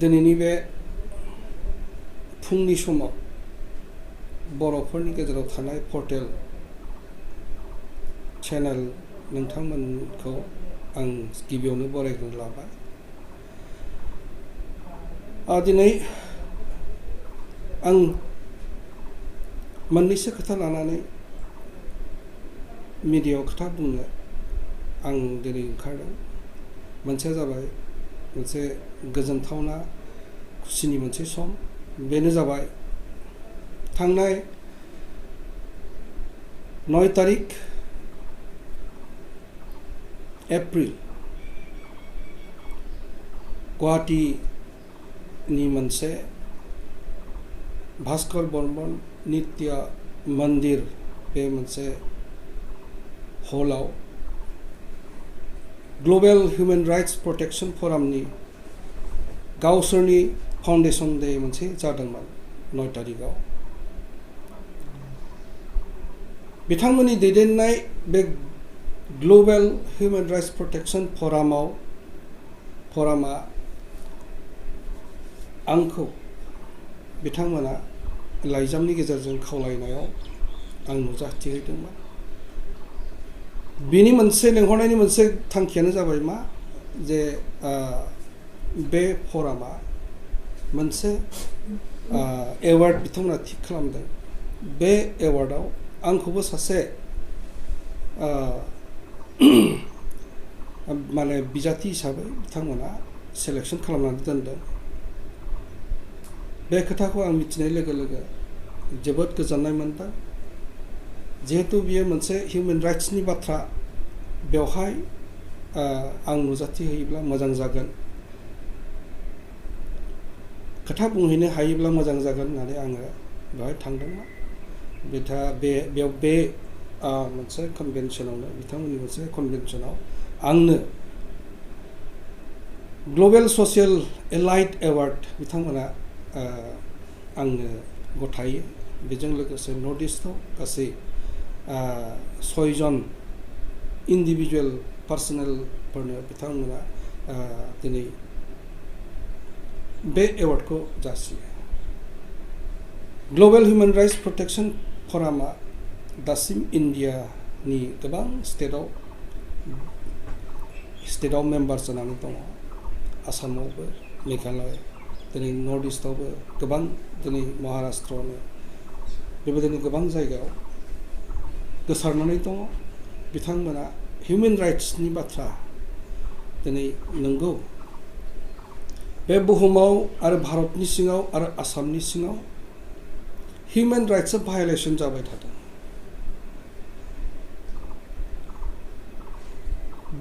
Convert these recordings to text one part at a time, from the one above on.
दिनैनि बे फुंनि समाव बर'फोरनि गेजेराव थानाय पर्टेल चेनेल नोंथांमोनखौ आं गिबियावनो बरायग्रोनो लाबाय। दिनै आं मोननैसो खोथा लानानै मिडियायाव खोथा बुंनो आं दिनै ओंखारदों। मोनसेया जाबाय मोनसे गोजोनथावना खुसिनि मोनसे सम। बेनो जाबाय थांनाय 9 तारिख एप्रिल गुवाहाटीनि मोनसे भास्कर बर्मन नित्य मन्दिर बे मोनसे हलाव ग्लबेल हिउमेन राइट्स प्रोटेक्शन फरामनि गावसोरनि फाउन्डेसन डे मोनसे जादोंमोन 9 तारिखआव। बिथांमोननि दैदेननाय बे ग्लबेल हिउमेन राइट्स प्रोटेक्शन फरामा आंखौ बिथांमोना लाइजामनि गेजेरजों खावलायनायाव आं नुजाथिहैदोंमोन। बिनि मोनसे लेंहरनायनि मोनसे थांखियानो जाबाय मा जे बे फरामा मोनसे एवार्ड बिथांमोना थिक खालामदों। बे एवार्डआव आंखौबो सासे माने बिजाथि हिसाबै बिथांमोना सेलेक्शन खालामनानै दोनदों। बे खोथाखौ आं मिथिनाय लोगो लोगो जोबोद गोजोननाय मोनदों। जिहेतु बियो मोनसे हिउमेन राइट्सनि बाथ्रा, बेवहाय आं नुजाथिहैयोब्ला मोजां जागोन, खोथा बुंहैनो हायोब्ला मोजां जागोन होननानै आङो बेवहाय थांदोंमोन। बेयाव बे मोनसे कनभेनसनावनो बिथांमोननि मोनसे कनभेनसनाव आंनो ग्लबेल ससियेल एलाइट एवार्ड बिथांमोना आंनो गथायो। बेजों लोगोसे नर्थ इस्टआव गासै 6 जन इन्डिभिजुवेल पार्सनेलफोरनो बिथांमोना दिनै बे एवार्डखौ जासियो। ग्लबेल हिउमेन राइट्स प्रोटेक्शन फरामा दासिम इन्डियानि गोबां स्टेटआव मेम्बार जानानै दङ। आसामावबो, मेघालय, दिनै नर्थ इस्टआवबो गोबां, दिनै महाराष्ट्रआवनो बेबायदिनो गोबां जायगायाव गोसारनानै दङ। बिथांमोना हिउमेन राइट्सनि बाथ्रा दिनै नंगौ बे बुहुमाव आरो भारतनि सिङाव आरो आसामनि सिङाव हिउमेन राइट्सआ भायलेसन जाबाय थादों।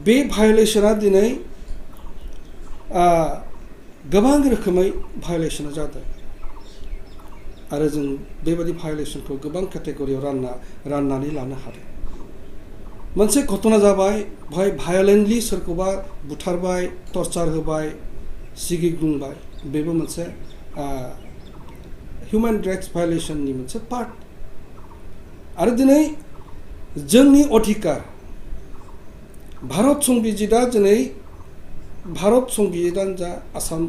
बे भायलेसना दिनै गोबां रोखोमै भायलेसना जादों आरो जों बेबायदि भायलेसनखौ गोबां केटेगरियाव राननानै लानो हादों। मोनसे घटना जाबाय बेवहाय भायलेन्टलि सोरखौबा बुथारबाय, टर्चार होबाय, सिगिग्लुंबाय, बेबो मोनसे हिउमेन राइट्स भायलेसननि मोनसे पार्ट। आरो दिनै जोंनि अधिकार, भारत संबिजितआ दिनै भारत संबिजितानो जा आसाम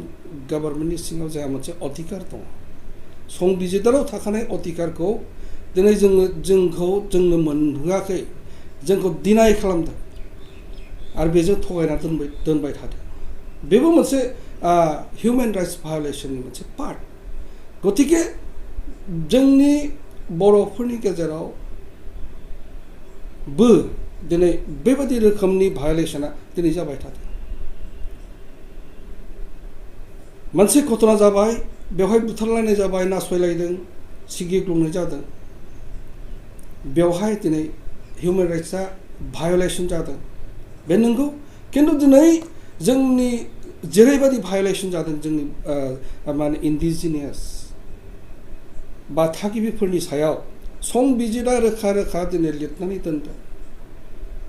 गभर्नमेन्टनि सिङाव जा मोनसे अधिकार दङ। संबिजिताव थाखानाय अधिकारखौ दिनै जोंनो मोनहोआखै, जोंखौ डिनाय खालामदों आरो बेजों थगायना दोनबाय थादों। बेबो मोनसे हिउमेन राइट्स भायलेसननि मोनसे पार्ट। गतिके जोंनि बर'फोरनि गेजेरावबो दिनै बेबायदि रोखोमनि भायलेसना दिनै जाबाय थादों। मोनसे घटना जाबाय, बेवहाय बुथारलायनाय जाबाय, नासयलायदों, सिगिग्लुंनाय जादों। बेवहाय दिनै हिउमेन राइट्सआ भायलेसन जादों, बे नंगौ। खिन्थु दिनै जोंनि जेरैबायदि भायलेसन जादों जोंनि माने इन्डिजिनियास बा थागिबिफोरनि सायाव संबिजितआ रोखा रोखा दिनै लिरनानै दोनदों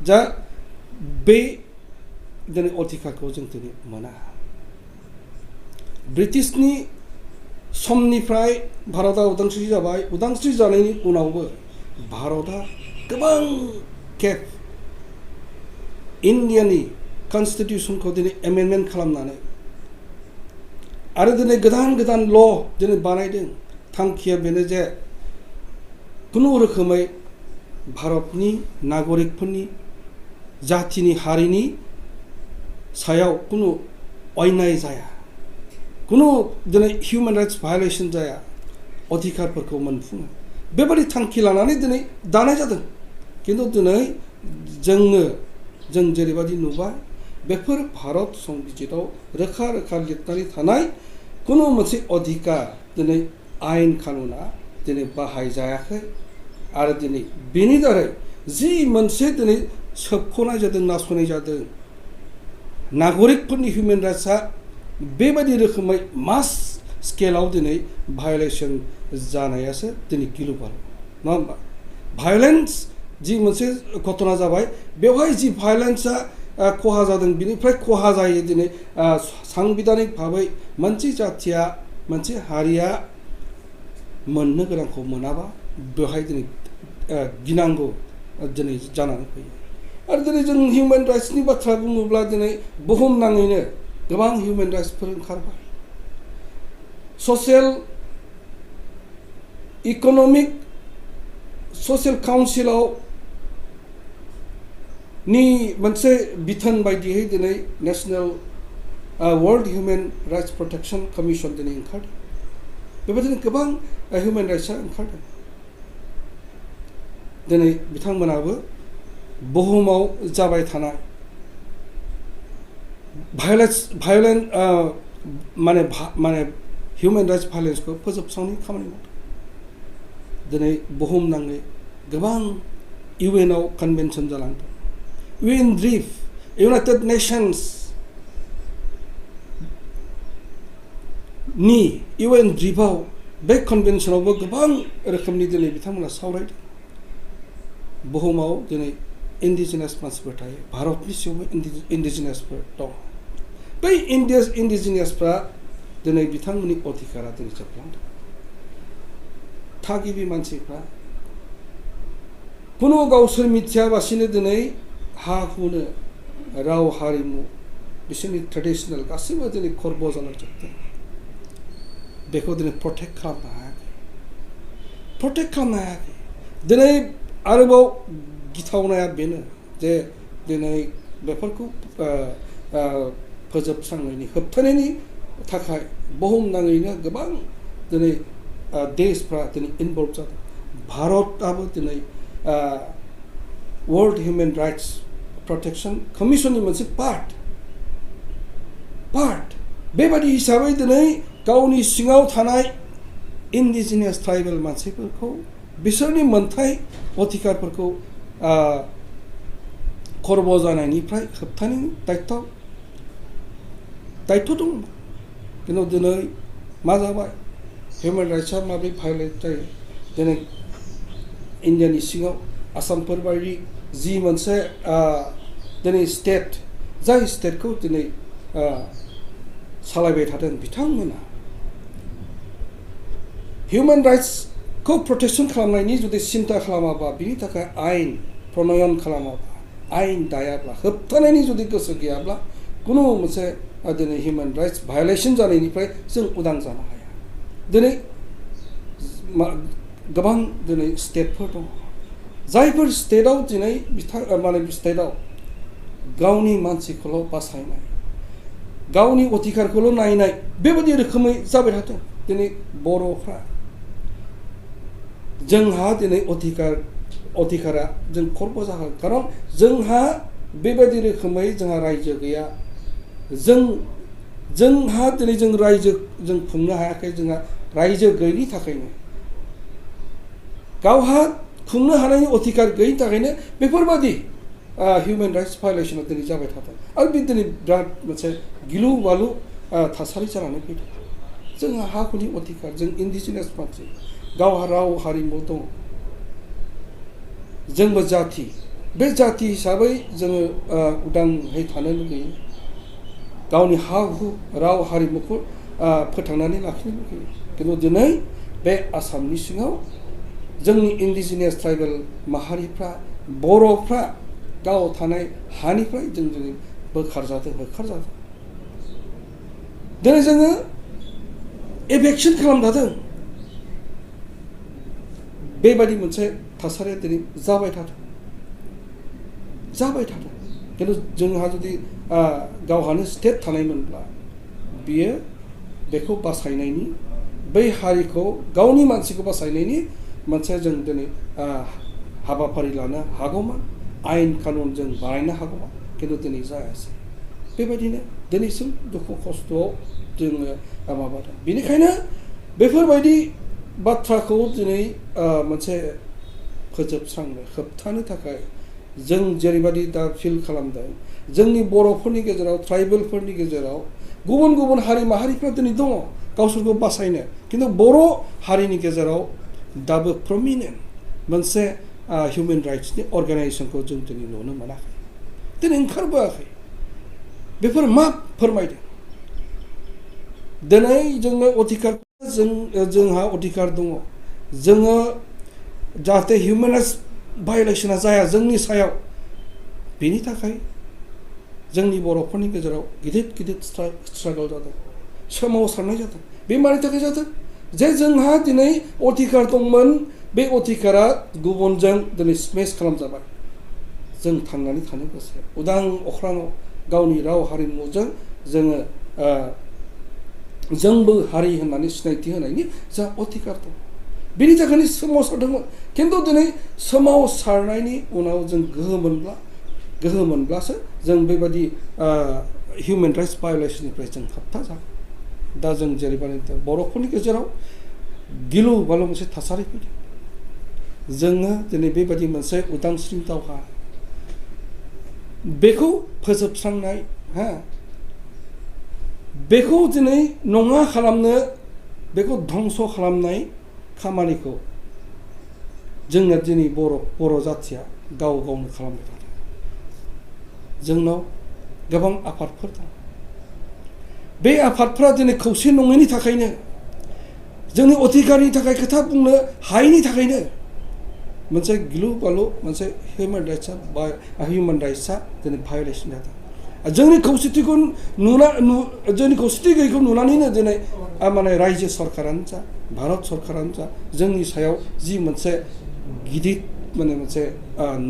जा बे दिनै अधिकारखौ जों दिनै मोना। ब्रिटिशनि समनिफ्राय भारतआ उदांस्रि जाबाय। उदांस्रि जानायनि उनावबो भारतआ गोबां खेब इन्डियानि कन्स्टिटिउसनखौ दिनै एमेन्डमेन्ट खालामनानै आरो दिनै गोदान गोदान ल' दिनै बानायदों थांखिया बेनो जे खुनु रोखोमै भारतनि नागरिकफोरनि जातिनि हारिनि सायाव खुनु अन्याय जाया खुनु दिनै हिउमेन राइट्स भायलेसन जाया अधिकारफोरखौ मोनफुङो बेबादि थांखि लानानै दिनै दानाय जादों खिन्थु दिनै जों जेरैबादि नुबाय बेफोर भारत संबिजिताव रोखा रोखा लिरनानै थानाय खुनु मोनसे अधिकार दिनै आयेन कानुना दिनै बाहायजायाखै आरो दिनै बेनि दारै जि मोनसे दिनै सोबख'नाय जादों नासयनाय जादों नागरिकफोरनि हिउमेन राइट्सआ बेबायदि रोखोमै मास स्केलाव दिनै भायलेसन जानायासो दिनै गिलु बालु नङा होमबा भायलेन्स जि मोनसे घटना जाबाय बेवहाय जि भायलेन्सआ खहा जादों बिनिफ्राय खहा जायो दिनै सांबिधानिक भाबै मोनसे जाथिया मोनसे हारिया मोननो गोनांखौ मोनाबा बेवहाय दिनै गिनांगौ दिनै जानानै फैयो आरो दिनै जों हिउमेन राइट्सनि बाथ्रा बुङोब्ला दिनै बुहुमनाङैनो गोबां हिउमेन राइट्सफोर ओंखारबाय इक'नमिक ससियेल काउन्सिलाव नि मोनसे बिथोन बायदियै दिनै national world human rights protection commission दिनै ओंखारदों बेबायदिनो गोबां हिउमेन राइट्सआ ओंखारदों दिनै बिथांमोनाबो बुहुमाव जाबाय थानाय भायलेन्ट माने हिउमेन राइट्स भायलेन्सखौ फोजोबस्रांनायनि खामानि मावदों दिनै बुहुमनाङै गोबां इउएनआव कनभेनसन जालांदों इउनाइटेड नेशन्स नि इउएन ड्रिफआव बे कनभेनसनावबो गोबां रोखोमनि दिनै बिथांमोना सावरायदों बुहुमाव दिनै इन्डिजिनास मानसिफोर थायो भारतनि सिङावबो इन्डिजिनासफोर दं बै इन्डिजिनासफ्रा दिनै बिथांमोननि अधिकारा दिनै जोबलांदों थागिबि मानसिफ्रा खुनु गावसोर मिथियाबासिनो दिनै हा हुनो राव हारिमु बिसोरनि ट्रेडिसनेल गासैबो दिनै खर्ब जालांजोबदों बेखौ दिनै प्रटेक्ट खालामनो हायाखै दिनै आरोबाव गिथावनाया बेनो जे दिनै बेफोरखौ फोजोबस्रांनायनि होबथानायनि थाखाय बुहुमनाङैनो गोबां दिनै देशफ्रा दिनै इनभल्भ जादों भारतआबो दिनै वर्ल्ड हिउमेन राइट्स प्रटेक्शन कमिसननि मोनसे पार्ट बेबादि हिसाबै दिनै गावनि सिङाव थानाय इन्डिजिनियास ट्राइबेल मानसिफोरखौ बिसोरनि मोनथाय अधिकारफोरखौ खर्ब जानायनिफ्राय होबथानायनि दायित्व दं खिन्थु दिनै मा जाबाय हिउमेन राइट्सआ माबोरै भायलेट जायो दिनै इन्डियानि सिङाव आसामफोर बायदि जि मोनसे दिनै स्टेट जाय स्टेटखौ दिनै सालायबाय थादों बिथांमोना हिउमेन राइट्सखौ प्रटेक्शन खालामनायनि जुदि सिन्था खालामाबा बिनि थाखाय आयेन प्रनयन खालामाबा आयेन दायाब्ला होबथानायनि जुदि गोसो गैयाब्ला खुनु मोनसे दिनै हिउमेन राइट्स भायलेसन जानायनिफ्राय जों उदां जानो हाया दिनै गोबां दिनै स्टेटफोर दङ जायफोर स्टेटआव दिनै स्टेटआव गावनि मानसिखौल' बासायनाय गावनि अधिकारखौल' नायनाय बेबायदि रोखोमै जाबाय थादों दिनै बर'फ्रा जोंहा दिनै अधिकारा जों खर्ब जागोन खारन जोंहा बेबायदि रोखोमै जोंहा रायजो गैया जोंहा दिनै जों रायजो जों खुंनो हायाखै जोंहा रायजो गैयिनि थाखायनो गावहा खुंनो हानायनि अधिकार गैयिनि थाखायनो बेफोरबादि हिउमेन राइट्स भायलेसना दिनै जाबाय थादों आरो बे दिनै बिराद मोनसे गिलु बालु थासारि जानानै फैदों जोंहा हा हुनि अधिकार जों इन्डिजिनियास मानसि गावहा राव हारिमु दं जोंबो जाथि बे जाथि हिसाबै जोङो उदाङै थानो लुगैयो गावनि हा हु राव हारिमुखौ फोथांनानै लाखिनो लुगैयो खिन्थु दिनै बे आसामनि सिङाव जोंनि इन्डिजिनियास ट्राइबेल माहारिफ्रा बर'फ्रा गाव थानाय हानिफ्राय जों दिनै होखारजादों दिनै जोङो एभेक्सन खालामजादों बेबायदि मोनसे थासारिया दिनै जाबाय थादों खिन्थु जोंहा जुदि गावहानो स्टेट थानायमोनब्ला बियो बेखौ बासायनायनि बै हारिखौ गावनि मानसिखौ बासायनायनि मोनसे जों दिनै हाबाफारि लानो हागौमोन आयेन कानुन जों बानायनो हागौमोन खिन्थु दिनै जायासै बेबायदिनो दिनैसिम दुखु खस्थ'आव जोङो माबादों बेनिखायनो बेफोरबायदि बाथ्राखौ दिनै मोनसे फोजोबस्रांनो होबथानो थाखाय जों जेरैबायदि दा फिल खालामदों जोंनि बर'फोरनि गेजेराव ट्राइबेलफोरनि गेजेराव गुबुन गुबुन हारि माहारिफ्रा दिनै दङ गावसोरखौ बासायनो खिन्थु बर' हारिनि गेजेराव दाबो प्रमिनेन्ट मोनसे हिउमेन राइट्सनि अर्गानाइजेसनखौ जों दिनै नुनो मोनाखै दिनै ओंखारबोआखै बेफोर मा फोरमायदों दिनै जोङो अधिकार जोंहा अधिकार दङ जोङो जाहाथे हिउमेन राइट्स भायलेसना जाया जोंनि सायाव बेनि थाखाय जोंनि बर'फोरनि गेजेराव गिदिर गिदिर स्ट्रागल जादों सोमावसारनाय जादों बे मानि थाखाय जादों जे जोंहा दिनै अधिकार दंमोन बे अधिकारा गुबुनजों दिनै स्मेश खालामजाबाय जों थांनानै थानो गोसो उदां अख्राङाव गावनि राव हारिमुजों जोङो जोंबो हारि होननानै सिनायथि होनायनि जा अधिकार दं बेनि थाखायनो सोमावसारदोंमोन खिन्थु दिनै सोमावसारनायनि उनाव जों गोहो मोनब्लासो जों बेबायदि हिउमेन राइट्स भायलेसननिफ्राय जों होबथा जागोन दा जों जेरैबायदि बर'फोरनि गेजेराव गिलु बालु मोनसे थासारि फैदों जोङो दिनै बेबायदि मोनसे उदांस्रि दावहा बेखौ फोजोबस्रांनाय बेखौ दिनै नङा खालामनो बेखौ धंस खालामनाय खामानिखौ जोंना दिनै बर' जाथिया गाव गावनो खालामबाय थादों जोंनाव गोबां आफादफोर दं बे आफादफ्रा दिनै खौसे नङैनि थाखायनो जोंनि अधिकारनि थाखाय खोथा बुंनो हायैनि थाखायनो मोनसे गिलु बालु मोनसे हिउमेन राइट्सआ दिनै भायलेसन जादों जोंनि खौसेथिखौ जोंनि खौसेथि गैयैखौ नुनानैनो दिनै माने रायजो सरकारानो जा भारत सरकारानो जा जोंनि सायाव जि मोनसे गिदिर माने मोनसे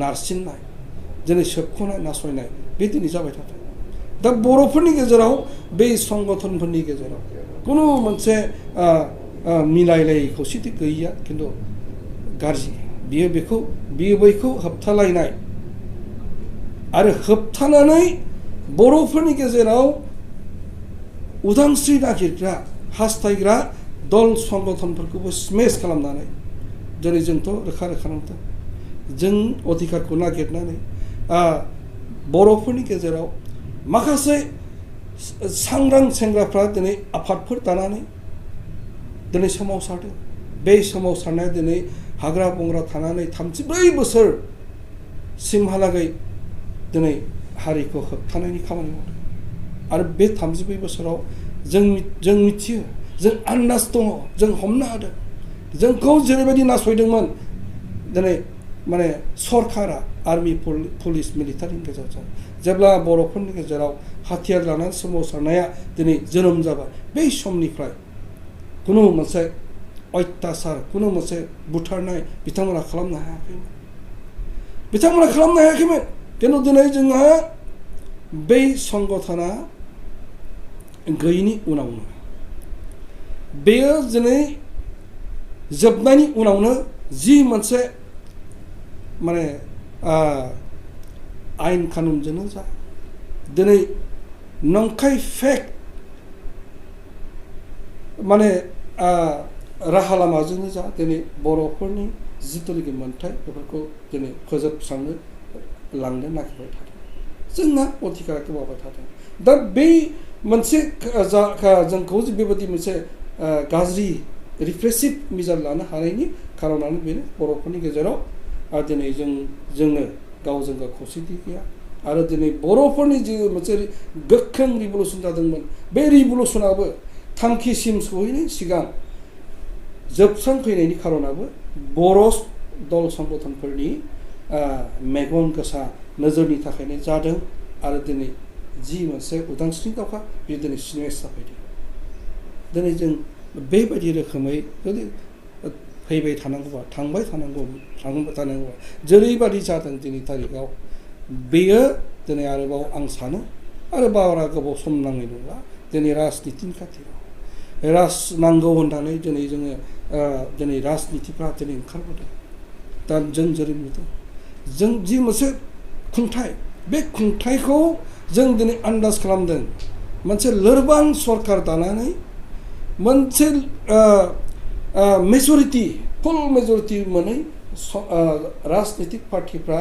नारसिननाय दिनै सोबख'नाय नासयनाय बे दिनै जाबाय थादों दा बर'फोरनि गेजेराव बे संगठनफोरनि गेजेराव खुनु मोनसे मिलायलायै खौसेथि गैया खिन्थु गाज्रि बियो बैखौ होबथालायनाय आरो होबथानानै बर'फोरनि गेजेराव उदांस्रि नागिरग्रा हास्थायग्रा दल संगठनफोरखौबो स्मेश खालामनानै दिनै जोंथ' रोखा नुदों जों अधिकारखौ नागिरनानै बर'फोरनि गेजेराव माखासे सांग्रां सेंग्राफ्रा दिनै आफादफोर दानानै दिनै सोमावसारदों बे सोमावसारनाया दिनै हाग्रा बंग्रा थानानै 34 बोसोरसिमहालागै दिनै हारिखौ होबथानायनि खामानि मावदों आरो बे 34 बोसोराव जों मिथियो जों आन्दाज दङ जों हमनो हादों जोंखौ जेरैबायदि नासयदोंमोन दिनै माने सरकारा आर्मि पुलिस मिलिटारिनि गेजेरजों जेब्ला बर'फोरनि गेजेराव हाथियार लानानै सोमावसारनाया दिनै जोनोम जाबाय बै समनिफ्राय खुनु मोनसे अत्याचार खुनु मोनसे बुथारनाय बिथांमोना खालामनो हायाखैमोन खिन्थु दिनै जोंहा बै संगठना गैयैनि उनावनो बेयो दिनै जोबनायनि उनावनो जि मोनसे माने आयेन कानुनजोंनो जा दिनै नंखाय फेक माने राहा लामाजोंनो जा दिनै बर'फोरनि जिथुनाखि मोन्थाय बेफोरखौ दिनै फोजोबस्रांनो लांनो नागिरबाय थादों जोंना अधिकारा गोमाबाय थादों दा बै मोनसे जोंखौ बेबायदि मोनसे गाज्रि रिप्रेसिभ मेजार लानो हानायनि खारनानो बेनो बर'फोरनि गेजेराव दिनै जोंनो गावजों गाव खौसेथि गैया आरो दिनै बर'फोरनि जि मोनसे गोख्रों रिभलुसन जादोंमोन बे रिभलुसनाबो थांखिसिम सहैनायनि सिगां जोबस्रांफैनायनि खारनाबो बर' दल संगठनफोरनि मेगन गोसा नोजोरनि थाखायनो जादों आरो दिनै जि मोनसे उदांस्रि दावहा बे दिनै स्मेश जाफैदों दिनै जों बेबायदि रोखोमै जुदि फैबाय थानांगौबा थांबाय थानांगौबा जेरैबायदि जादों दिनै थारिखआव बेयो दिनै आरोबाव आं सानो आरो बारा गोबाव सम नाङै नंला दिनै राजनितिनि खाथियाव नांगौ होननानै दिनै जोङो दिनै राजनितिफ्रा दिनै ओंखारबोदों दा जों जेरै नुदों जों जि मोनसे खुंथाय बे खुंथायखौ जों दिनै आन्दाज खालामदों मोनसे लोरबां सरकार दानानै मोनसे मेजरिटि फुल मेजरिटि मोनै राजनितिक पार्टिफ्रा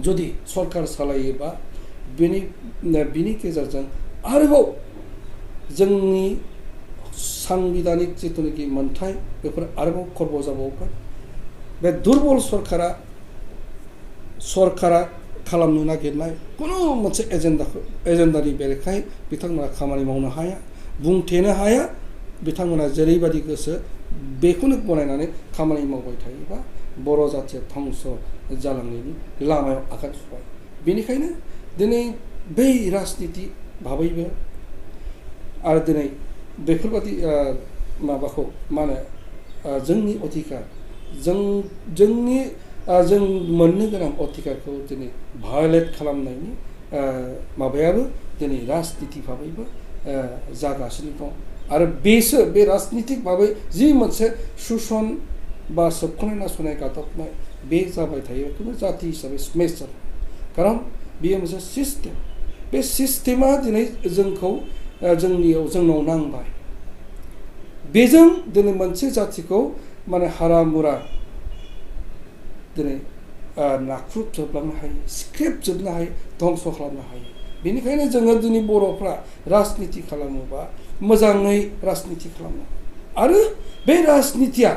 जुदि सरकार सालायोबा बिनि गेजेरजों आरोबाव जोंनि सांबिधानिक जिथुनाखि मोन्थाय बेफोर आरोबाव खर्ब जाबावगोन बे दुरबल सरकारा खालामनो नागिरनाय खुनु मोनसे एजेन्डानि बेरेखायै बिथांमोना खामानि मावनो हाया बुंथेनो हाया बिथांमोना जेरैबायदि गोसो बेखौनो गनायनानै खामानि मावबाय थायोबा बर' जाथिया धंस जालांनायनि लामायाव आगान सुरबाय बेनिखायनो दिनै बै राजनिति भाबैबो आरो दिनै बेफोरबादि माबाखौ मा होनो जोंनि अधिकार जों मोननो गोनां अधिकारखौ दिनै भायलेट खालामनायनि माबायाबो दिनै राजनिति भाबैबो जागासिनो दं आरो बेसो बे राजनितिक भाबै जि मोनसे सुसन बा सोबख'नाय नासयनाय गादबनाय बे जाबाय थायो बेखौनो जाति हिसाबै स्मेश जादों खारन बेयो मोनसे सिस्टेम बे सिस्टेमा दिनै जोंनाव नांबाय बेजों दिनै मोनसे जातिखौ माने हारा मुरा दिनै नाख्रुबजोबलांनो हायो सिख्रेबजोबनो हायो धंस खालामनो हायो बेनिखायनो जोङो दिनै बर'फ्रा राजनिति खालामोबा मोजाङै राजनिति खालामनो आरो बे राजनितिया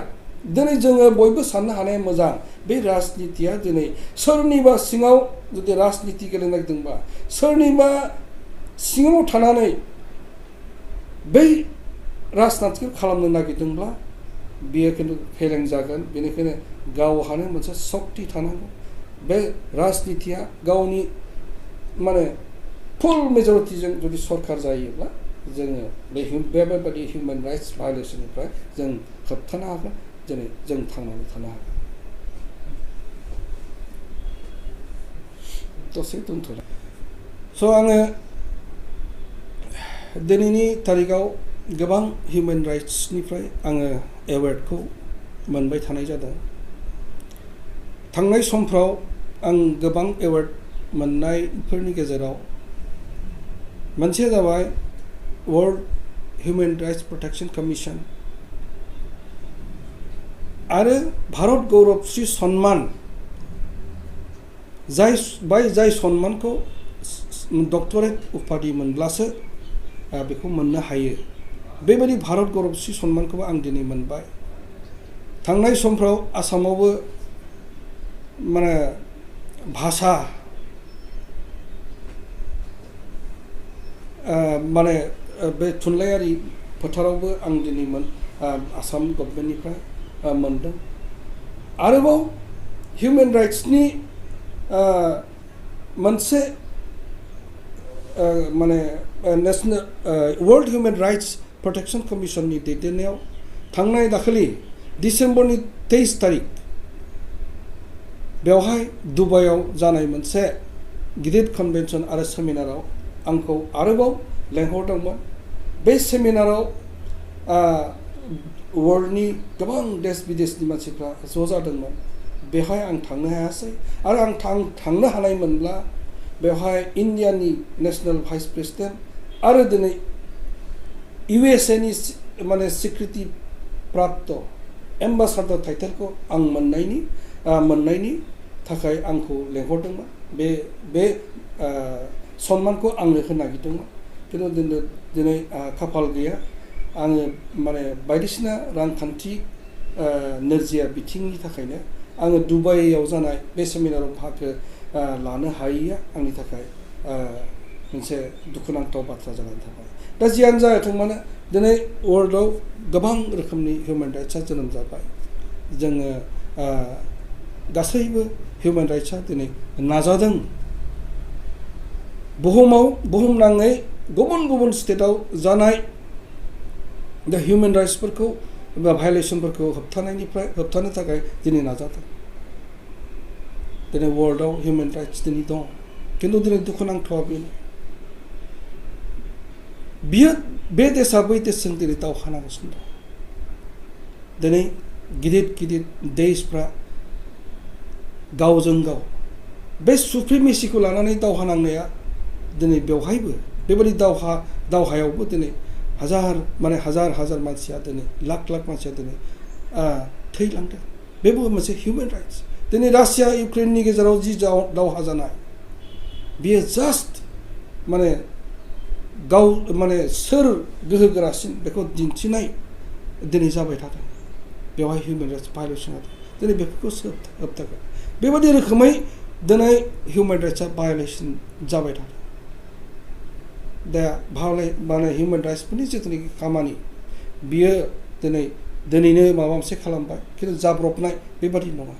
दिनै जोङो बयबो साननो हानाया मोजां बे राजनितिया दिनै सोरनिबा सिङाव जुदि राजनिति गेलेनो नागिरदोंबा सोरनिबा सिङाव थानानै बै राजनितिखौ खालामनो नागिरदोंब्ला बियो खिन्थु फेलें जागोन बेनिखायनो गावहानो मोनसे सक्ति थानांगौ बे राजनितिया गावनि माने फुल मेजरिटिजों जुदि सरकार जायोब्ला जोङो बेबायदि हिउमेन राइट्स भायलेसननिफ्राय जों होबथानो हागोन दिनै जों थांनानै थानो हागोन दसे दोनथ'बाय स' आङो दिनैनि थारिखआव गोबां हिउमेन राइट्सनिफ्राय आङो एवार्डखौ मोनबाय थानाय जादों थांनाय समफ्राव आं गोबां एवार्ड मोननायफोरनि गेजेराव मोनसेया जाबाय world human rights protection commission आरो भारत गौरबश्री सन्मान जाय सन्मानखौ डक्टरेट उपाधि मोनब्लासो बेखौ मोननो हायो बेबायदि भारत गौरबश्री सन्मानखौबो आं दिनै मोनबाय थांनाय समफ्राव आसामावबो माने भाषा माने बे थुनलाइयारि फोथारावबो आं दिनै आसाम गभर्नमेन्टनिफ्राय मोनदों आरोबाव हिउमेन राइट्सनि मोनसे माने national world human rights protection कमिशननि दैदेननायाव थांनाय दाखालि डिसेम्बरनि 23 तारिख बेवहाय दुबाइयाव जानाय मोनसे गिदिर कन्भेन्सन आरो सेमिनाराव आंखौ आरोबाव लेंहरदोंमोन बे सेमिनाराव वर्ल्डनि गोबां देश विदेशनि मानसिफ्रा ज' जादोंमोन बेवहाय आं थांनो हायासै आरो आं थांनो हानायमोनब्ला बेवहाय इन्डियानि नेशनेल भाइस प्रेसिडेन्ट आरो दिनै इउएसएनि माने स्वीकृति प्राप्त एम्बासाडर टाइटेलखौ आं मोननायनि थाखाय आंखौ लेंहरदोंमोन बे सन्मानखौ आंनो होनो नागिरदोंमोन खिन्थु दिनै खाफाल गैया आङो माने बायदिसिना रांखान्थि नोरजिया बिथिंनि थाखायनो आङो दुबाइयाव जानाय बे सेमिनाराव बाहागो लानो हायैया आंनि थाखाय मोनसे दुखुनांथाव बाथ्रा जानानै थाबाय दा जियानो जायाथों मानो दिनै वर्ल्डआव गोबां रोखोमनि हिउमेन राइट्सआ जोनोम जाबाय जोङो गासैबो हिउमेन राइट्सआ दिनै नाजादों बुहुमनाङै गुबुन गुबुन स्टेटआव जानाय दा हिउमेन राइट्सफोरखौ बा भायलेसनफोरखौ होबथानो थाखाय दिनै नाजादों। दिनै वर्ल्डआव हिउमेन राइट्स दिनै दं, खिन्थु दिनै दुखुनांथावा बेनो बियो बे देशआ बै देशजों दिनै दावहा नांगासिनो दं। दिनै गिदिर गिदिर देशफ्रा गावजों गाव बे सुप्रिमेसिखौ लानानै दावहा नांनाया दिनै बेवहायबो बेबायदि दावहायावबो दिनै हाजार मानसिया दिनै लाख मानसिया दिनै थैलांदों। बेबो मोनसे हिउमेन राइट्स। दिनै रासिया इउक्रेननि गेजेराव जि दावहा जानाय बियो जास्ट सोर गोहोगोरासिन बेखौ दिन्थिनाय दिनै जाबाय थादों। बेवहाय हिउमेन राइट्स भायलेसन जादों। दिनै बेफोरखौ होबथागोन। बेबायदि रोखोमै दिनै हिउमेन राइट्सआ भायलेसन जाबाय थादों। दा हिउमेन राइट्सफोरनि जिथुनाखि खामानि बियो दिनैनो माबा मोनसे खालामबाय, खिन्थु जाब्रबनाय बेबादि नङा।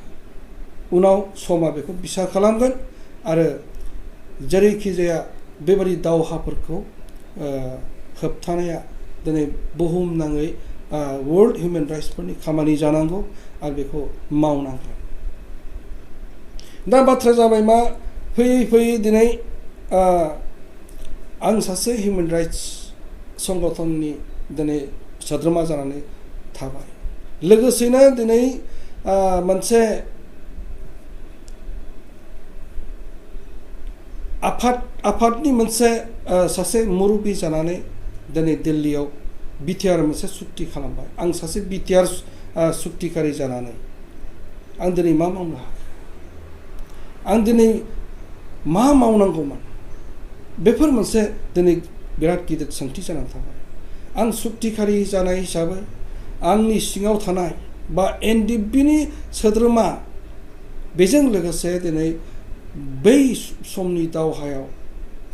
उनाव समा बेखौ बिसा खालामगोन आरो जेरैखि जाया बेबादि दावहाफोरखौ होबथानाया दिनै बुहुमनाङै वर्ल्ड हिउमेन राइट्सफोरनि खामानि जानांगौ आरो बेखौ मावनांगोन। दा बाथ्रा जाबाय मा, फैयै दिनै आं सासे हिउमेन राइट्स संगठननि दिनै सोद्रोमा जानानै थाबाय। लोगोसेनो दिनै मोनसे आफादनि मोनसे सासे मुरब्बी जानानै दिनै दिल्लीयाव बिटिआर मोनसे सुक्ति खालामबाय। आं सासे बिटिआर सुक्तिकारि जानानै आं दिनै मा मावनो हागोन? आं दिनै मा मावनांगौमोन? बेफोर मोनसे दिनै बिराद गिदिर सोंथि जानानै थाबाय। आं सुक्तिकारि जानाय हिसाबै आंनि सिङाव थानाय बा एनडिएफबिनि सोद्रोमा बेजों लोगोसे दिनै बै समनि दावहायाव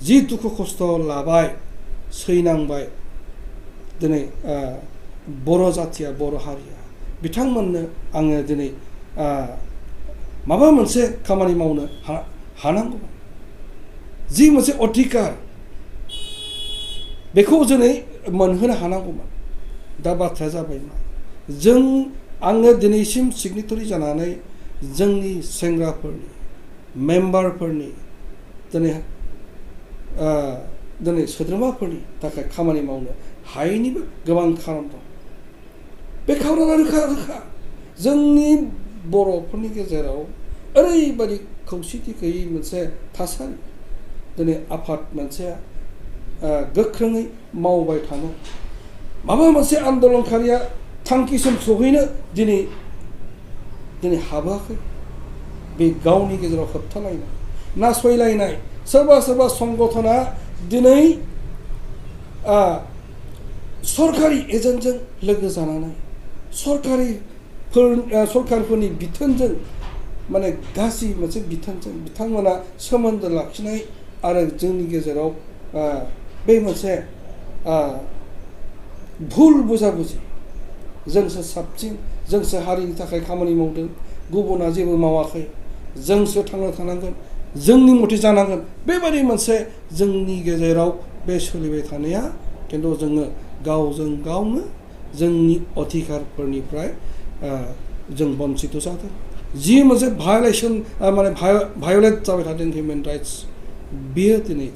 जि दुखु खस्थ' लाबाय, सैनांबाय दिनै बर' जाथिया, बर' हारिया, बिथांमोननो आङो दिनै माबा मोनसे खामानि मावनो हानांगौमोन। जि मोनसे अधिकार बेखौ दिनै मोनहोनो हानांगौमोन। दा बाथ्राया जाबाय मा, आङो दिनैसिम सिगनेटरि जानानै जोंनि सेंग्राफोरनि मेम्बारफोरनि दिनै सोद्रोमाफोरनि थाखाय खामानि मावनो हायैनिबो गोबां खारन दं। बे खारना रोखा जोंनि बर'फोरनि गेजेराव ओरैबायदि खौसेथि गैयै मोनसे थासारि। दिनै आफाद मोनसेया गोख्रोङै मावबाय थानो, माबा मोनसे आन्दलनकारिया थांखिसिम सहैनो दिनै हाबोआखै। बे गावनि गेजेराव होबथालायनाय, नासयलायनाय, सोरबा संगठना दिनै सरकारि एजेन्टजों लोगो जानानै सरकारफोरनि बिथोनजों गाज्रि मोनसे बिथोनजों बिथांमोना सोमोन्दो लाखिनाय आरो जोंनि गेजेराव बे मोनसे भुल बुझाबुझि, जोंसो साबसिन, जोंसो हारिनि थाखाय खामानि मावदों, गुबुना जेबो मावाखै, जोंसो थांना थानांगोन, जोंनि मथे जानांगोन, बेबायदि मोनसे जोंनि गेजेराव बे सोलिबाय थानाया खिन्थु जोङो गावजों गावनो जोंनि अधिकारफोरनिफ्राय जों बन्सित जादों। जि मोनसे भायलेसन भायलेट जाबाय थादों हिउमेन राइट्स, बियो दिनै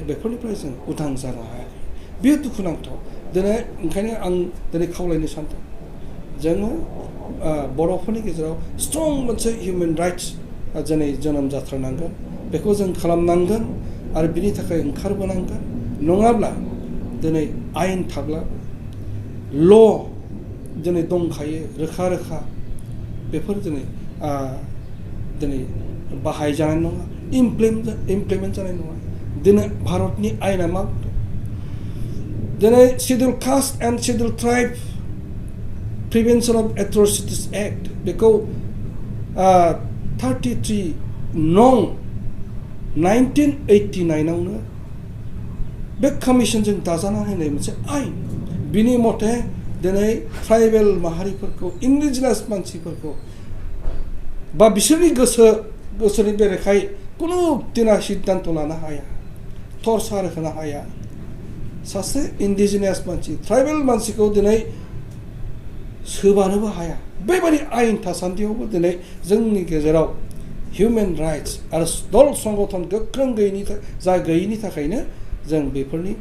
बेफोरनिफ्राय जों उदां जानो हायाखै। बेयो दुखुनांथाव। दिनै ओंखायनो आं दिनै खावलायनो सानदों, जोङो बर'फोरनि गेजेराव स्ट्रं मोनसे हिउमेन राइट्स दिनै जोनोम जाथारनांगोन। बेखौ जों खालामनांगोन आरो बिनि थाखाय ओंखारबोनांगोन। नङाब्ला दिनै आयेन थाब्ला दिनै दंखायो रोखा बेफोर दिनै बाहायजानाय नङा, इमप्लिमेन्ट जानाय नङा। दिनै भारतनि आयेना मा बुंदों? दिनै scheduled caste and scheduled tribe prevention of atrocities act, बेखौ 33 नं 1989आवनो बे कमिसनजों दाजाना होनाय मोनसे आयेन। बिनि मथे दिनै ट्राइबेल माहारिफोरखौ, इन्डिजिनास मानसिफोरखौ बा बिसोरनि गोसोनि बेरेखायै खुनु दिना सिद्धान्त लानो हाया, टर्चार होनो हाया, सासे इन्डिजिनियास मानसि ट्राइबेल मानसिखौ दिनै सोबानोबो हाया बेबायदि आयेन थासान्दियावबो दिनै जोंनि गेजेराव हिउमेन राइट्स आरो दल संगठन गोख्रों गैयैनि थाखायनो जों बेफोरनि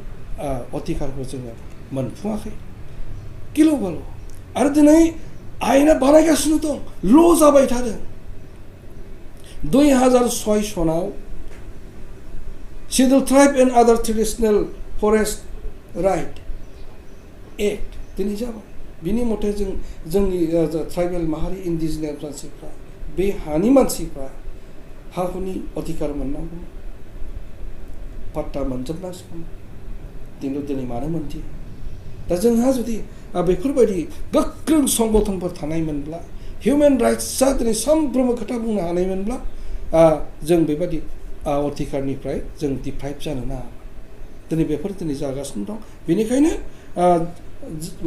अधिकारखौ जोङो मोनफुङाखै गिलु बालु आरो दिनै आयेना बानायगासिनो दं ल' जाबाय थादों 2006 सनाव Scheduled Tribe and Other Traditional Forest Right Act दिनै जाबाय बिनि मथे जोंनि ट्राइबेल माहारि इन्डिजिनियास मानसिफ्रा बे हानि मानसिफ्रा हा हुनि अधिकार मोननांगौ पाट्टा मोनजोबनांसिगौ दिनै मानो मोनदिया दा जोंहा जुदि बेफोरबायदि गोख्रों संगठनफोर थानायमोनब्ला हिउमेन राइट्सआ दिनै सानफ्रोमबो खोथा बुंनो हानायमोनब्ला जों बेबायदि अधिकारनिफ्राय जों डिप्राइभ जानो नाङा दिनै बेफोर दिनै जागासिनो दं बेनिखायनो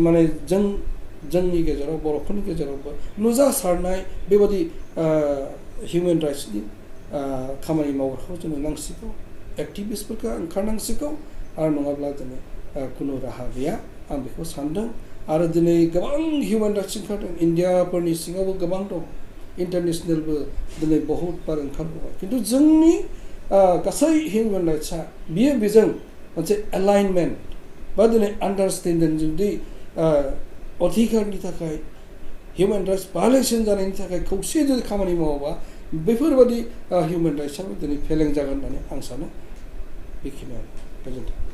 माने जोंनि गेजेराव बर'फोरनि गेजेरावबो नुजासारनाय बेबायदि हिउमेन राइट्सनि खामानि मावग्राखौ जोङो नांसिगौ एक्टिभिस्टफोरखौ ओंखारनांसिगौ आरो नङाब्ला दिनै खुनु राहा गैया आं बेखौ सानदों आरो दिनै गोबां हिउमेन राइट्स ओंखारदों इन्डियाफोरनि सिङावबो गोबां दं इन्टारनेसनेलबो दिनै बहुद बार ओंखारबोबाय खिन्थु जोंनि गासै हिउमेन राइट्सआ बेजों मोनसे एलाइनमेन्ट बा दिनै आन्डारस्टेन्डिं जुदि अधिकारनि थाखाय हिउमेन राइट्स भायलेसन जानायनि थाखाय खौसे जुदि खामानि मावोबा बेफोरबायदि हिउमेन राइट्सआबो दिनै फेलें जागोन होननानै आं सानो बेखिनियानो गोजोन्थों